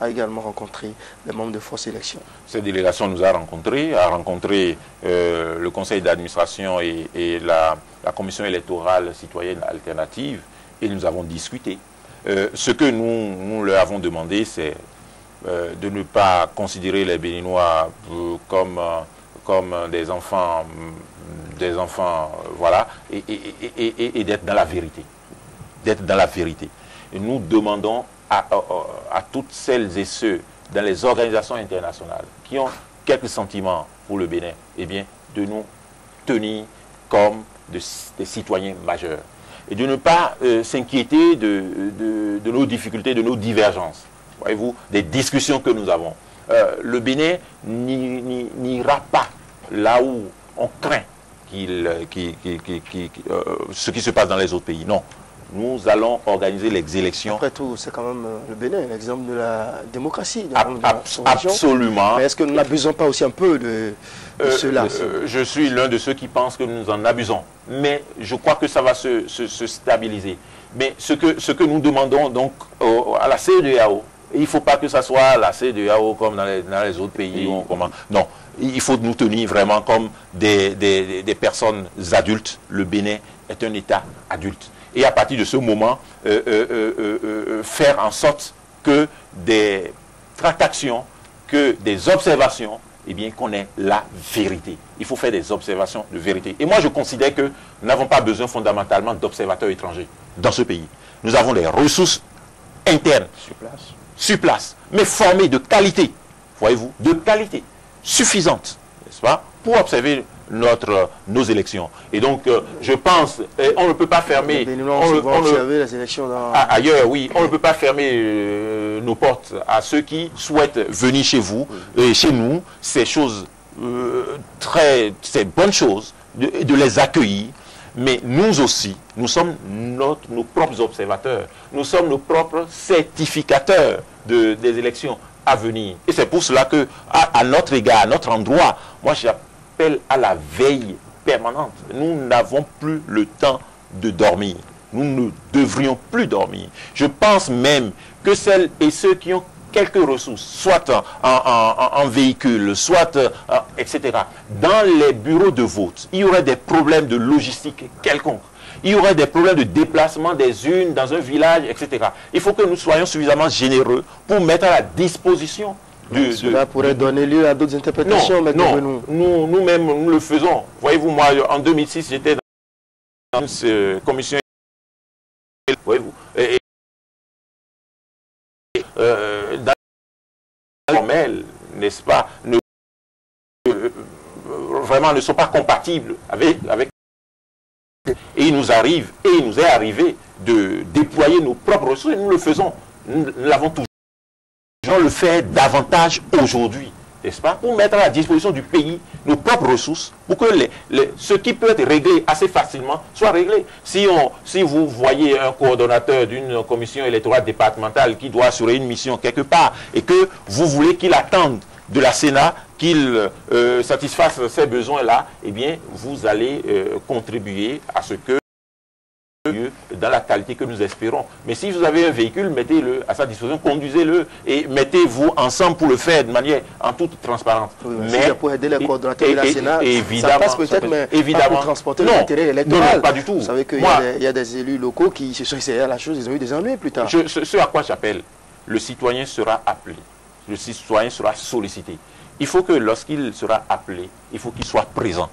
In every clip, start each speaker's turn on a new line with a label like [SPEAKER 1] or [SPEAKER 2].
[SPEAKER 1] a également rencontré les membres de Force Élection.
[SPEAKER 2] Cette délégation nous a rencontré le conseil d'administration et la commission électorale citoyenne alternative, et nous avons discuté. Ce que nous leur avons demandé, c'est de ne pas considérer les Béninois comme des enfants, voilà, et d'être dans la vérité. D'être dans la vérité. Et nous demandons à toutes celles et ceux dans les organisations internationales qui ont quelques sentiments pour le Bénin, eh bien, de nous tenir comme des citoyens majeurs et de ne pas s'inquiéter de nos difficultés, de nos divergences. Voyez-vous, des discussions que nous avons. Le Bénin n'ira pas là où on craint ce qui se passe dans les autres pays. Non. Nous allons organiser les élections.
[SPEAKER 1] Après tout, c'est quand même le Bénin, l'exemple de la démocratie.
[SPEAKER 2] Absolument.
[SPEAKER 1] Mais est-ce que nous n'abusons pas aussi un peu de cela?
[SPEAKER 2] Je suis l'un de ceux qui pensent que nous en abusons. Mais je crois que ça va se stabiliser. Mais ce que nous demandons donc à la CEDEAO, il ne faut pas que ça soit la CEDEAO comme dans les autres pays. Non, il faut nous tenir vraiment comme des personnes adultes. Le Bénin est un État adulte. Et à partir de ce moment, faire en sorte que des tractations, que des observations, eh bien, qu'on ait la vérité. Il faut faire des observations de vérité. Et moi, je considère que nous n'avons pas besoin fondamentalement d'observateurs étrangers dans ce pays. Nous avons des ressources internes sur place, mais formées de qualité, voyez-vous, de qualité suffisante, n'est-ce pas, pour observer nos élections. Et donc, je pense, on ne peut pas fermer...
[SPEAKER 1] les élections
[SPEAKER 2] ailleurs, oui, on ne peut pas fermer nos portes à ceux qui souhaitent venir chez vous, et chez nous, ces choses, ces bonnes choses, de les accueillir. Mais nous aussi, nous sommes nos propres observateurs, nous sommes nos propres certificateurs des élections à venir. Et c'est pour cela que, à notre égard, à notre endroit, moi j'appelle à la veille permanente. Nous n'avons plus le temps de dormir. Nous ne devrions plus dormir. Je pense même que celles et ceux qui ont quelques ressources, soit en véhicule, soit, etc. Dans les bureaux de vote, il y aurait des problèmes de logistique quelconques. Il y aurait des problèmes de déplacement des urnes dans un village, etc. Il faut que nous soyons suffisamment généreux pour mettre à la disposition
[SPEAKER 1] cela pourrait donner lieu à d'autres interprétations.
[SPEAKER 2] Non, nous-mêmes, nous le faisons. Voyez-vous, moi, en 2006, j'étais dans une commission. Voyez-vous, formels, n'est-ce pas, vraiment ne sont pas compatibles avec et il nous est arrivé de déployer nos propres ressources, et nous le faisons, nous l'avons toujours. Nous le faire davantage aujourd'hui, n'est-ce pas, pour mettre à la disposition du pays nos propres ressources, pour que ce qui peut être réglé assez facilement soit réglé. Si vous voyez un coordonnateur d'une commission électorale départementale qui doit assurer une mission quelque part, et que vous voulez qu'il attende de la Sénat qu'il satisfasse ces besoins-là, eh bien, vous allez contribuer à ce que dans la qualité que nous espérons. Mais si vous avez un véhicule, mettez-le à sa disposition, conduisez-le et mettez-vous ensemble pour le faire de manière en toute transparence.
[SPEAKER 1] Oui, mais pour aider les coordonnateurs de la Sénat, ça passe peut-être, mais
[SPEAKER 2] évidemment,
[SPEAKER 1] pas pour transporter l'intérêt électoral.
[SPEAKER 2] Non, pas du tout.
[SPEAKER 1] Vous savez qu'il y a des élus locaux qui se sont essayés à la chose, ils ont eu des ennuis plus tard.
[SPEAKER 2] Ce à quoi j'appelle, le citoyen sera appelé, le citoyen sera sollicité. Il faut que lorsqu'il sera appelé, il faut qu'il soit présent.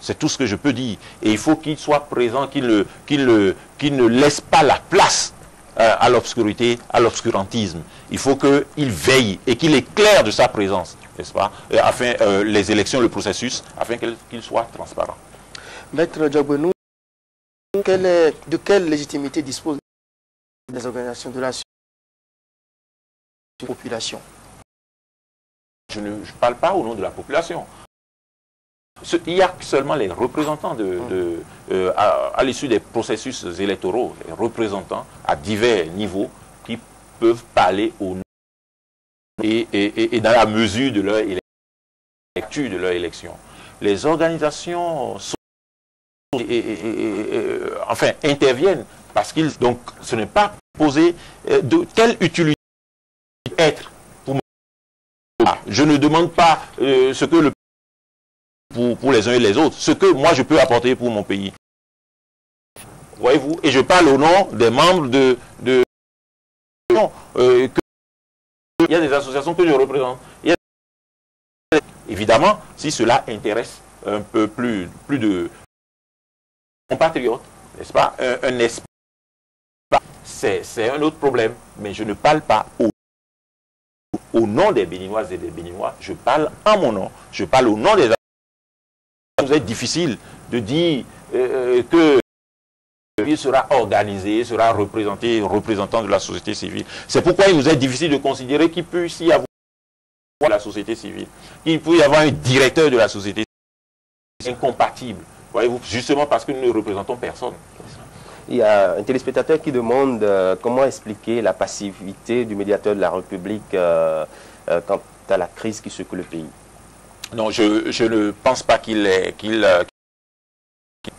[SPEAKER 2] C'est tout ce que je peux dire. Et il faut qu'il soit présent, qu'il ne laisse pas la place à l'obscurité, à l'obscurantisme. Il faut qu'il veille et qu'il éclaire de sa présence, n'est-ce pas, afin les élections, le processus, afin qu'il soit transparent.
[SPEAKER 1] Maître Diogbenou, de quelle légitimité disposent les organisations de la population?
[SPEAKER 2] Je ne parle pas au nom de la population. Il y a seulement les représentants à l'issue des processus électoraux, les représentants à divers niveaux qui peuvent parler au nom et dans la mesure de leur élection. Les organisations interviennent parce qu'ils, donc, ce n'est pas posé de quelle utilité être Je ne demande pas ce que le pour les uns et les autres, ce que moi je peux apporter pour mon pays. Voyez-vous, et je parle au nom des membres il y a des associations que je représente. Évidemment, si cela intéresse un peu plus de compatriotes, n'est-ce pas, un espace, c'est un autre problème, mais je ne parle pas au nom des Béninoises et des Béninois, je parle en mon nom, je parle au nom des associations. Ça nous est difficile de dire que il sera organisé, sera représentant de la société civile. C'est pourquoi il nous est difficile de considérer qu'il puisse y avoir la société civile, qu'il peut y avoir un directeur de la société civile incompatible. Voyez-vous, justement parce que nous ne représentons personne.
[SPEAKER 3] Il y a un téléspectateur qui demande comment expliquer la passivité du médiateur de la République quant à la crise qui secoue le pays. Non,
[SPEAKER 2] je ne pense pas qu'il est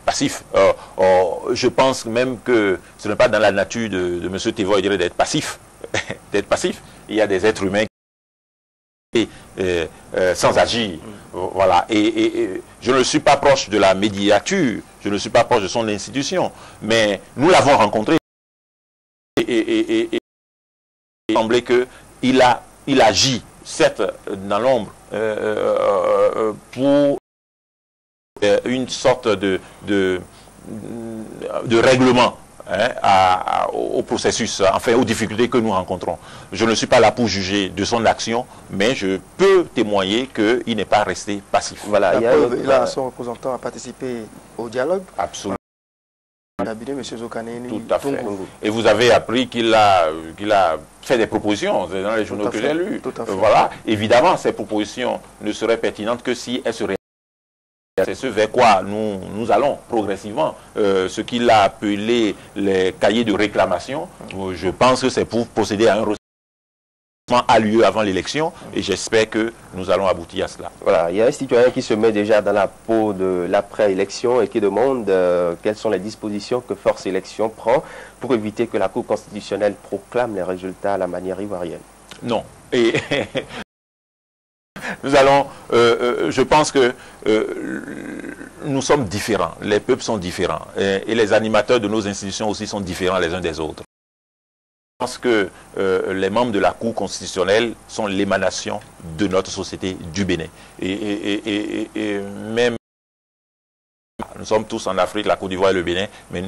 [SPEAKER 2] passif. Je pense même que ce n'est pas dans la nature de M. Thévoy d'être passif. D'être passif. Il y a des êtres humains qui sans agir. Voilà. Et je ne suis pas proche de la médiature, je ne suis pas proche de son institution, mais nous l'avons rencontré et il semblait qu'il agit, certes, dans l'ombre, pour une sorte de règlement au processus, enfin aux difficultés que nous rencontrons. Je ne suis pas là pour juger de son action, mais je peux témoigner qu'il n'est pas resté passif.
[SPEAKER 1] Voilà, il a son représentant à participer au dialogue.
[SPEAKER 2] Absolument.
[SPEAKER 1] M. Zokaneni.
[SPEAKER 2] Tout à fait. Et vous avez appris qu'il a fait des propositions dans les journaux que j'ai lus. Voilà. Évidemment, ces propositions ne seraient pertinentes que si elles seraient. C'est ce vers quoi nous allons progressivement. Ce qu'il a appelé les cahiers de réclamation, je pense que c'est pour procéder à un recensement à lieu avant l'élection et j'espère que nous allons aboutir à cela.
[SPEAKER 3] Voilà, il y a un citoyen qui se met déjà dans la peau de l'après-élection et qui demande quelles sont les dispositions que Force Élection prend pour éviter que la Cour constitutionnelle proclame les résultats à la manière ivoirienne.
[SPEAKER 2] Non. Et nous allons, je pense que nous sommes différents, les peuples sont différents et les animateurs de nos institutions aussi sont différents les uns des autres. Je pense que les membres de la Cour constitutionnelle sont l'émanation de notre société du Bénin. Et même, nous sommes tous en Afrique, la Côte d'Ivoire et le Bénin, mais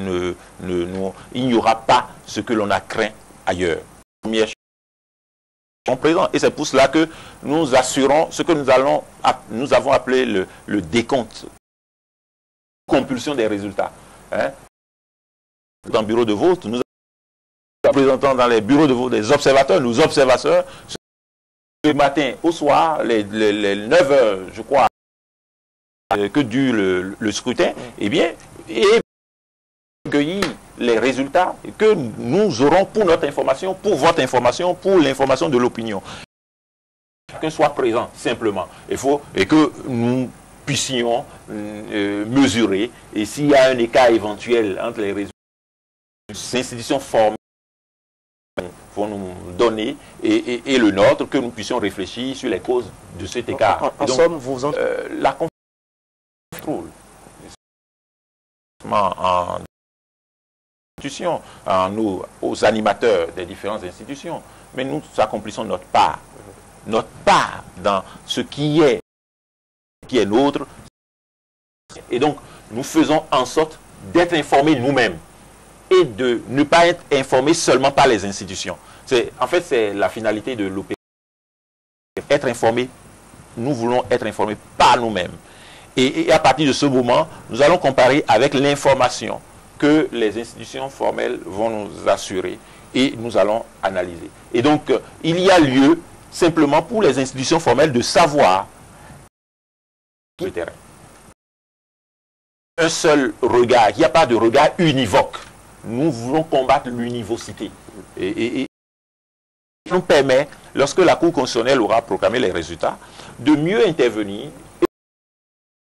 [SPEAKER 2] il n'y aura pas ce que l'on a craint ailleurs. Première chose, sont présents. Et c'est pour cela que nous assurons ce que nous avons appelé le décompte, compulsion des résultats. Dans le bureau de vote, nous représentons dans les bureaux de vote des observateurs, nos observateurs, le matin au soir, les 9 heures, je crois, que dure le scrutin, eh bien, et cueillir les résultats que nous aurons pour notre information, pour votre information, pour l'information de l'opinion. Chacun soit présent, simplement. Il faut et que nous puissions mesurer, et s'il y a un écart éventuel entre les résultats, les institutions formelles vont nous donner et le nôtre, que nous puissions réfléchir sur les causes de cet écart.
[SPEAKER 1] En somme, vous
[SPEAKER 2] la contrôle aux animateurs des différentes institutions, mais nous accomplissons notre part dans ce qui est nôtre, et donc nous faisons en sorte d'être informés nous-mêmes et de ne pas être informés seulement par les institutions. En fait, c'est la finalité de l'opération. Être informés, nous voulons être informés par nous-mêmes. Et à partir de ce moment, nous allons comparer avec l'information que les institutions formelles vont nous assurer et nous allons analyser. Et donc, il y a lieu simplement pour les institutions formelles de savoir le terrain. Un seul regard, il n'y a pas de regard univoque. Nous voulons combattre l'univocité. Et ça nous permet, lorsque la Cour constitutionnelle aura proclamé les résultats, de mieux intervenir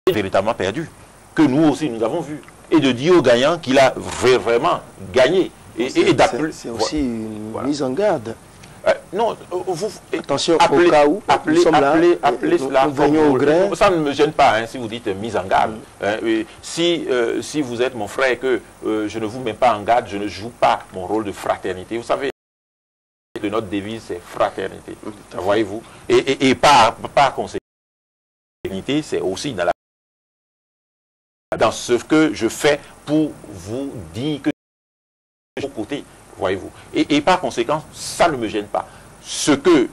[SPEAKER 2] et véritablement perdu, que nous aussi nous avons vu. Et de dire au gagnant qu'il a vraiment gagné.
[SPEAKER 1] C'est aussi une mise en garde.
[SPEAKER 2] Non, vous...
[SPEAKER 1] Attention, au cas où
[SPEAKER 2] appelez cela
[SPEAKER 1] nous venions au grain.
[SPEAKER 2] Ça ne me gêne pas, hein, si vous dites mise en garde. Si vous êtes mon frère et que je ne vous mets pas en garde, je ne joue pas mon rôle de fraternité. Vous savez, de notre devise, c'est fraternité. Voyez-vous? Et par conséquent, c'est aussi dans ce que je fais pour vous dire que je suis au côté. Voyez-vous. Et par conséquent, ça ne me gêne pas. Ce que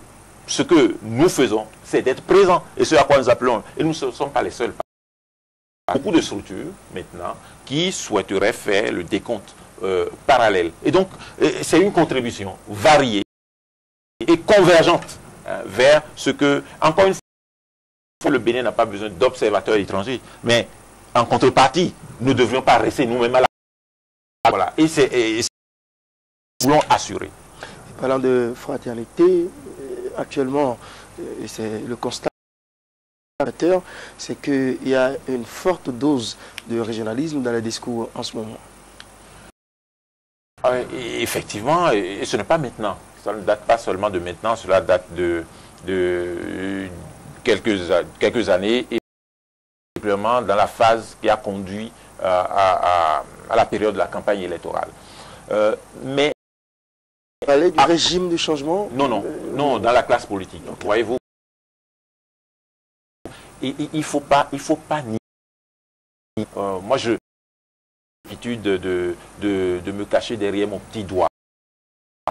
[SPEAKER 2] nous faisons, c'est d'être présents. Et ce à quoi nous appelons, et nous ne sommes pas les seuls. Beaucoup de structures, maintenant, qui souhaiteraient faire le décompte parallèle. Et donc, c'est une contribution variée et convergente vers ce que, encore une fois, le Bénin n'a pas besoin d'observateurs étrangers. Mais en contrepartie, nous ne devrions pas rester nous-mêmes à la... Voilà. Et nous voulons assurer.
[SPEAKER 1] Parlant de fraternité, actuellement, c'est le constat, c'est qu'il y a une forte dose de régionalisme dans les discours en ce moment.
[SPEAKER 2] Effectivement, et ce n'est pas maintenant. Ça ne date pas seulement de maintenant, cela date de quelques années, et simplement dans la phase qui a conduit à la période de la campagne électorale. Mais
[SPEAKER 1] vous parlez du régime du changement?
[SPEAKER 2] Non, dans la classe politique. Okay. Voyez-vous, il ne faut pas nier. Moi, j'ai l'habitude de me cacher derrière mon petit doigt.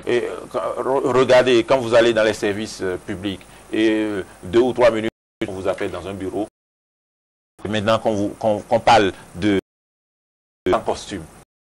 [SPEAKER 2] Et regardez, quand vous allez dans les services publics et 2 ou 3 minutes, on vous appelle dans un bureau. Et maintenant qu'on parle en costume,